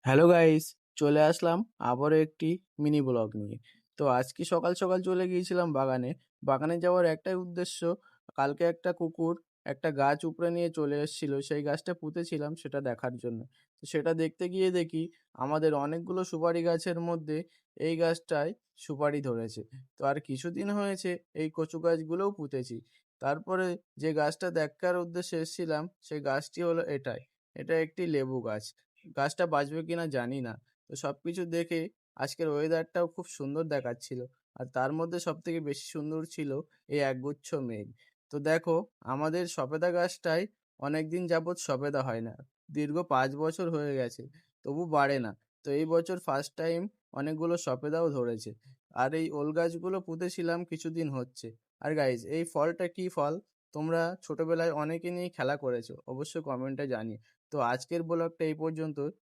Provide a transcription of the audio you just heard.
Hello guys, চলে আসলাম আবারও একটি মিনি ব্লগ নিয়ে। তো আজকে সকাল সকাল চলে গিয়েছিলাম বাগানে। বাগানে যাওয়ার একটাই উদ্দেশ্য, কালকে একটা কুকুর একটা গাছ উপড়ে নিয়ে চলে এসেছিল, সেই গাছটা পুঁতেছিলাম সেটা দেখার জন্য। তো সেটা দেখতে গিয়ে দেখি আমাদের অনেকগুলো সুপারি গাছের মধ্যে এই গাছটায় সুপারি ধরেছে। তো আর কিছুদিন হয়েছে এই কচু গাছগুলোও পুঁতেছি। তারপরে যে গাছটা দেখার উদ্দেশ্যে এসেছিলাম সেই গাছটি হলো এটাই। এটা একটি লেবু গাছ। গাছটা বাঁচবে কিনা জানি না। তো সবকিছু দেখে আজকের ওয়েদারটাও খুব সুন্দর দেখাচ্ছিল। আর তার মধ্যে সবথেকে বেশি সুন্দর ছিল এই একগুচ্ছ মেঘ। তো দেখো, আমাদের সবেদা গাছটায় অনেকদিন যাবৎ সবেদা হয় না। দীর্ঘ ৫ বছর হয়ে গেছে, তবু বাড়ে না। তো এই বছর ফার্স্ট টাইম অনেকগুলো সবেদাও ধরেছে। আর এই ওল গাছগুলো পুঁতেছিলাম কিছুদিন হচ্ছে। আর গাইজ, এই ফলটা কি ফল? তোমরা ছোটবেলায় অনেকে নিয়েই খেলা করেছো, অবশ্যই কমেন্টে জানিও। তো আজকের ব্লগটা এই পর্যন্ত।